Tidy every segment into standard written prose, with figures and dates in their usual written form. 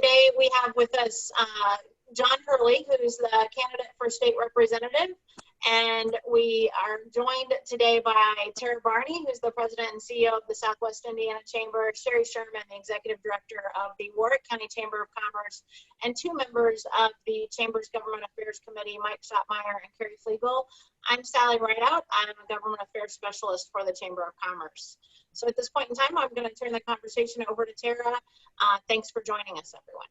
today we have with us John Hurley, who's the candidate for state representative. And we are joined today by Tara Barney, who's the president and CEO of the Southwest Indiana Chamber, Sherry Sherman, the executive director of the Warwick County Chamber of Commerce, and two members of the Chamber's Government Affairs Committee, Mike Schopmeyer and Carrie Flegel. I'm Sally Rideout. I'm a government affairs specialist for the Chamber of Commerce. So at this point in time, I'm going to turn the conversation over to Tara. Thanks for joining us, everyone.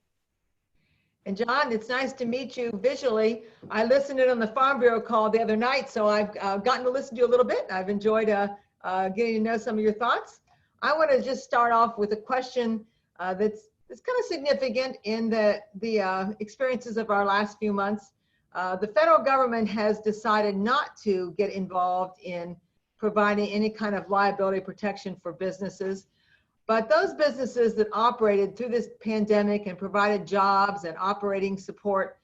And John, it's nice to meet you visually. I listened in on the Farm Bureau call the other night, so I've gotten to listen to you a little bit. I've enjoyed getting to know some of your thoughts. I want to just start off with a question that's kind of significant in the experiences of our last few months. The federal government has decided not to get involved in providing any kind of liability protection for businesses. But those businesses that operated through this pandemic and provided jobs and operating support,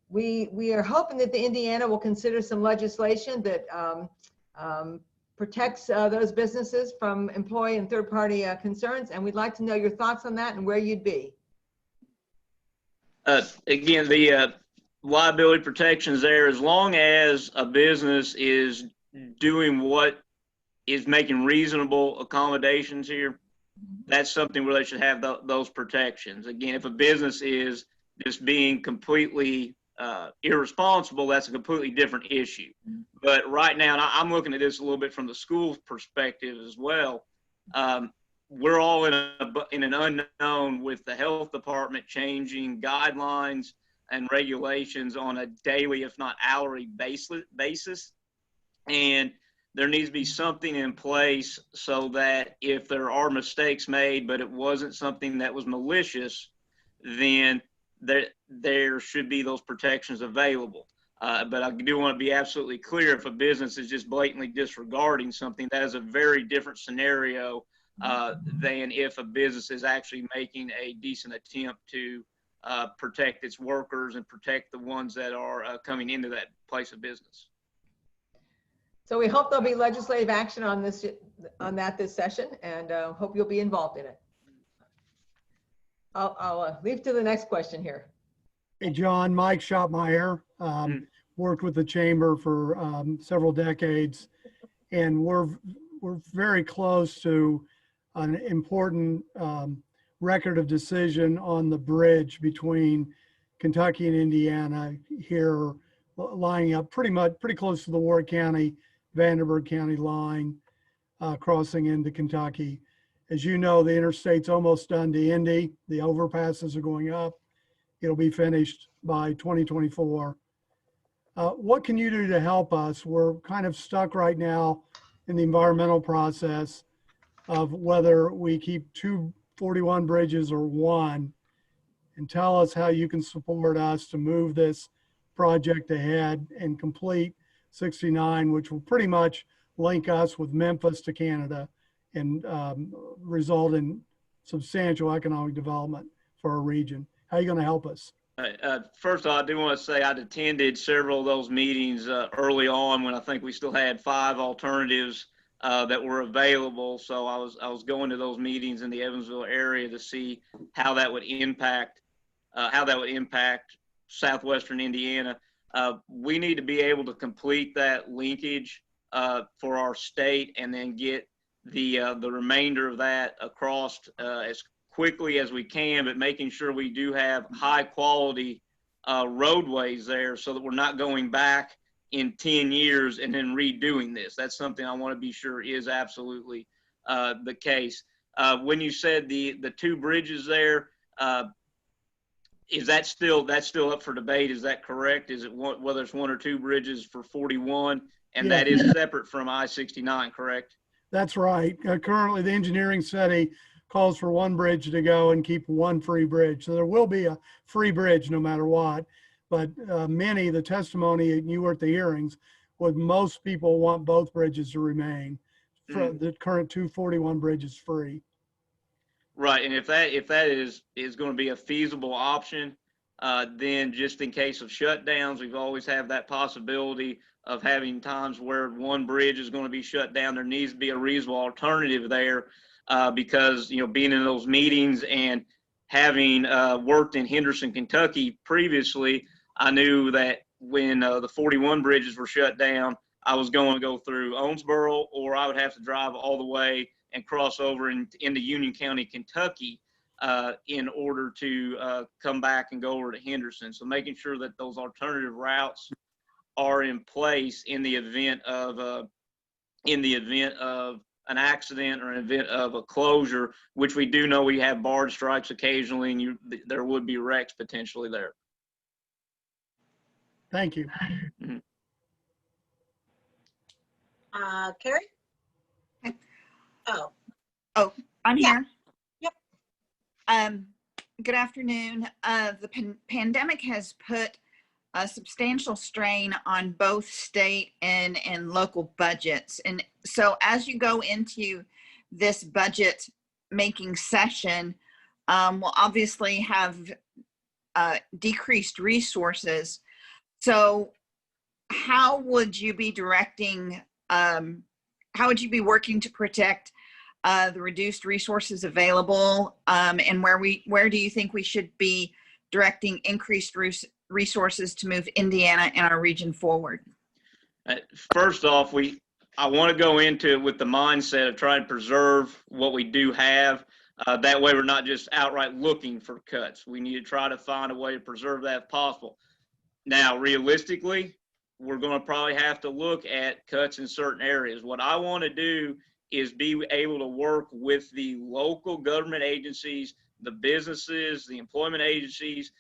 we are hoping that the Indiana will consider some legislation that protects those businesses from employee and third-party concerns. And we'd like to know your thoughts on that and where you'd be. Again, the liability protections there, as long as a business is doing what is making reasonable accommodations here, that's something where they should have those protections. Again, if a business is just being completely irresponsible, that's a completely different issue. But right now, and I'm looking at this a little bit from the school's perspective as well. We're all in an unknown with the health department changing guidelines and regulations on a daily, if not hourly basis. And there needs to be something in place so that if there are mistakes made, but it wasn't something that was malicious, then there should be those protections available. But I do want to be absolutely clear, if a business is just blatantly disregarding something, that is a very different scenario than if a business is actually making a decent attempt to protect its workers and protect the ones that are coming into that place of business. So we hope there'll be legislative action on this session, and hope you'll be involved in it. I'll leave to the next question here. Hey, John, Mike Schopmeyer, worked with the Chamber for several decades, and we're very close to an important record of decision on the bridge between Kentucky and Indiana here, lining up pretty close to the Warwick County Vanderburgh County line, crossing into Kentucky. As you know, the interstate's almost done to Indy. The overpasses are going up. It'll be finished by 2024. What can you do to help us? We're kind of stuck right now in the environmental process of whether we keep 241 bridges or one, and tell us how you can support us to move this project ahead and complete 69, which will pretty much link us with Memphis to Canada and result in substantial economic development for our region. How are you going to help us? First of all, I do want to say I'd attended several of those meetings early on when I think we still had 5 alternatives that were available. So I was going to those meetings in the Evansville area to see how that would impact southwestern Indiana. We need to be able to complete that linkage for our state, and then get the remainder of that across as quickly as we can, but making sure we do have high quality roadways there, so that we're not going back in 10 years and then redoing this. That's something I want to be sure is absolutely the case. When you said the 2 bridges there, is that's still up for debate? Is that correct? Is it whether it's 1 or 2 bridges for 41, and that is separate from I-69, correct? That's right. Currently, the engineering study calls for 1 bridge to go and keep 1 free bridge. So there will be a free bridge no matter what. But the testimony, and you were at the hearings, with most people want both bridges to remain. For the current 241 bridge is free. Right, and if that is going to be a feasible option, then just in case of shutdowns, we've always have that possibility of having times where 1 bridge is going to be shut down. There needs to be a reasonable alternative there, because being in those meetings and having worked in Henderson, Kentucky previously, I knew that when the 41 bridges were shut down, I was going to go through Owensboro, or I would have to drive all the way and cross over into Union County, Kentucky, in order to come back and go over to Henderson. So making sure that those alternative routes are in place in the event of an accident or an event of a closure, which we do know we have barge strikes occasionally, and there would be wrecks potentially there. Thank you. Mm-hmm. Carrie? Oh, I'm Yeah. here. Yep. Good afternoon. The pandemic has put a substantial strain on both state and local budgets. And so as you go into this budget making session, we'll obviously have decreased resources. So how would you be directing, how would you be working to protect the reduced resources available, and where do you think we should be directing increased resources to move Indiana and our region forward? First off, I want to go into it with the mindset of trying to preserve what we do have. That way we're not just outright looking for cuts. We need to try to find a way to preserve that if possible. Now, realistically, we're going to probably have to look at cuts in certain areas. What I want to do is be able to work with the local government agencies, the businesses, the employment agencies,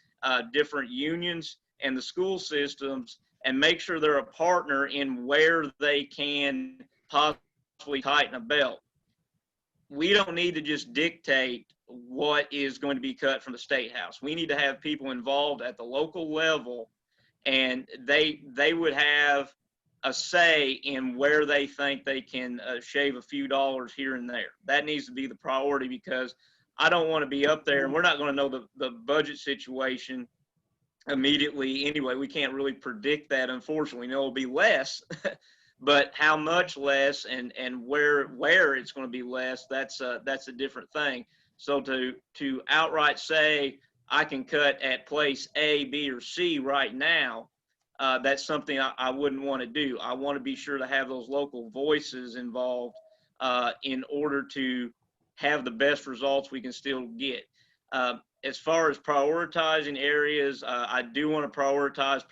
different unions, and the school systems, and make sure they're a partner in where they can possibly tighten a belt. We don't need to just dictate what is going to be cut from the State House. We need to have people involved at the local level, and they would have a say in where they think they can shave a few dollars here and there. That needs to be the priority, because I don't want to be up there, and we're not going to know the budget situation immediately anyway. We can't really predict that, unfortunately. We know it'll be less, but how much less and where it's going to be less, that's a different thing. So to outright say I can cut at place A, B, or C right now, that's something I wouldn't want to do. I want to be sure to have those local voices involved in order to have the best results we can still get. As far as prioritizing areas, I do want to prioritize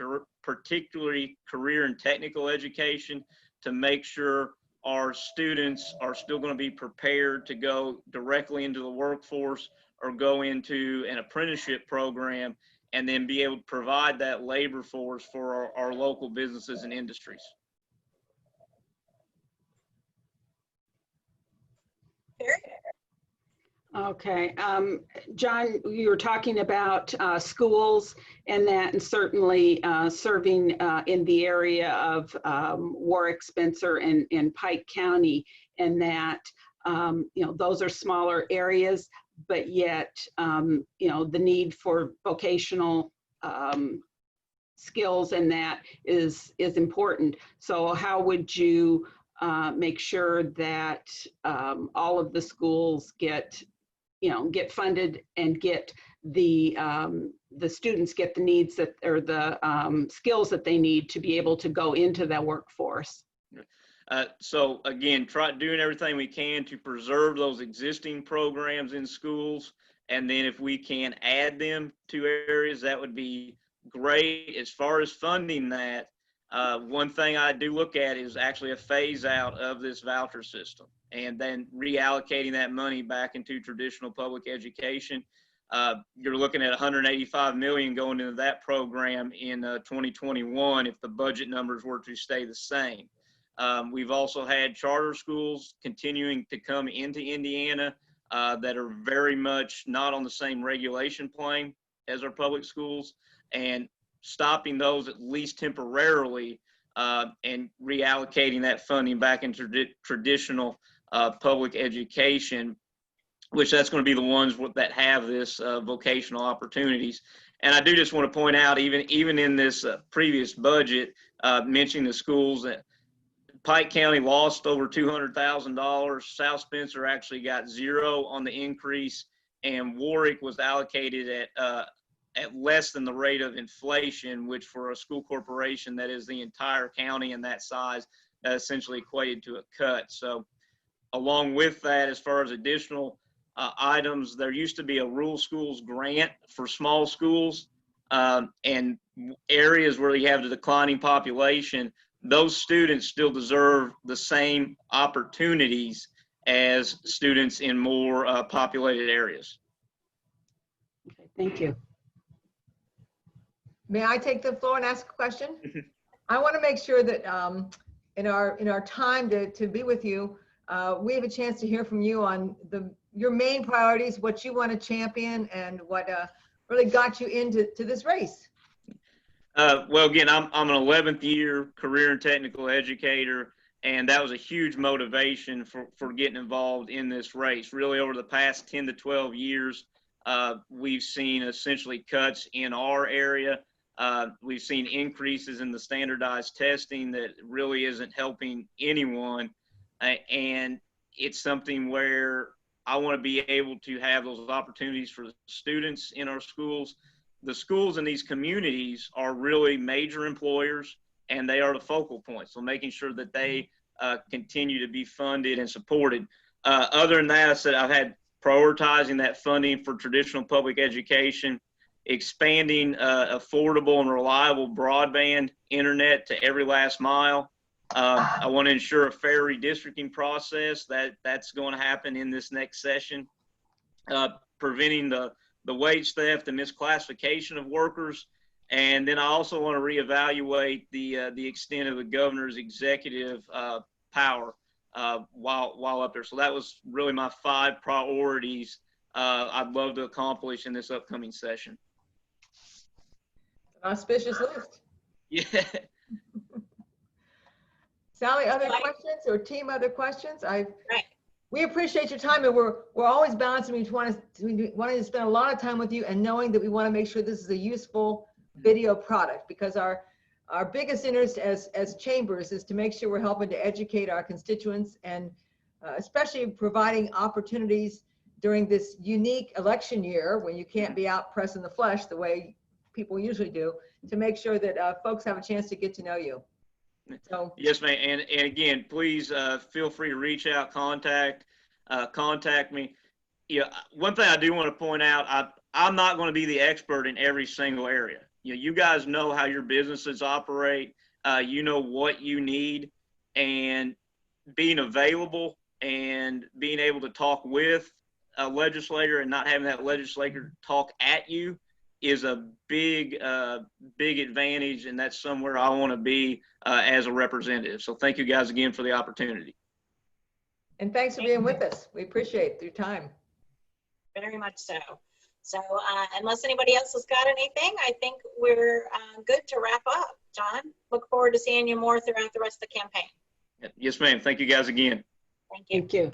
particularly career and technical education to make sure our students are still going to be prepared to go directly into the workforce or go into an apprenticeship program, and then be able to provide that labor force for our local businesses and industries. Carrie? Okay, John, you were talking about schools and that, and certainly serving in the area of Warwick, Spencer, and Pike County, and that, those are smaller areas, but yet, the need for vocational skills and that is important. So how would you make sure that all of the schools get funded and get the students get the needs that, or the skills that they need to be able to go into that workforce? So again, try doing everything we can to preserve those existing programs in schools. And then if we can add them to areas, that would be great. As far as funding that, one thing I do look at is actually a phase out of this voucher system, and then reallocating that money back into traditional public education. You're looking at $185 million going into that program in 2021 if the budget numbers were to stay the same. We've also had charter schools continuing to come into Indiana that are very much not on the same regulation plane as our public schools, and stopping those at least temporarily and reallocating that funding back into traditional public education, which that's going to be the ones that have this vocational opportunities. And I do just want to point out, even in this previous budget, mentioning the schools, that Pike County lost over $200,000. South Spencer actually got zero on the increase, and Warwick was allocated at less than the rate of inflation, which for a school corporation that is the entire county and that size, that essentially equated to a cut. So along with that, as far as additional items, there used to be a rural schools grant for small schools, and areas where you have the declining population, those students still deserve the same opportunities as students in more populated areas. Okay, thank you. May I take the floor and ask a question? I want to make sure that in our time to be with you, we have a chance to hear from you on your main priorities, what you want to champion, and what really got you into this race. Well, again, I'm an 11th year career and technical educator, and that was a huge motivation for getting involved in this race. Really, over the past 10 to 12 years, we've seen essentially cuts in our area. We've seen increases in the standardized testing that really isn't helping anyone. And it's something where I want to be able to have those opportunities for the students in our schools. The schools in these communities are really major employers, and they are the focal point. So making sure that they continue to be funded and supported. Other than that, I said I've had prioritizing that funding for traditional public education, expanding affordable and reliable broadband internet to every last mile. I want to ensure a fair redistricting process that's going to happen in this next session. Preventing the wage theft and misclassification of workers. And then I also want to reevaluate the extent of the governor's executive power while up there. So that was really my 5 priorities I'd love to accomplish in this upcoming session. Auspicious list. Yeah. Sally, other questions, or team, other questions? Right. We appreciate your time, and we're always balancing between wanting to spend a lot of time with you and knowing that we want to make sure this is a useful video product, because our biggest interest as chambers is to make sure we're helping to educate our constituents, and especially providing opportunities during this unique election year when you can't be out pressing the flesh the way people usually do, to make sure that folks have a chance to get to know you. So yes, ma'am. And again, please feel free to reach out, contact me. Yeah, one thing I do want to point out, I'm not going to be the expert in every single area. You guys know how your businesses operate. You know what you need, and being available and being able to talk with a legislator and not having that legislator talk at you is a big advantage, and that's somewhere I want to be as a representative. So thank you guys again for the opportunity. And thanks for being with us. We appreciate your time. Very much so. So unless anybody else has got anything, I think we're good to wrap up. John, look forward to seeing you more throughout the rest of the campaign. Yes, ma'am. Thank you guys again. Thank you. Thank you.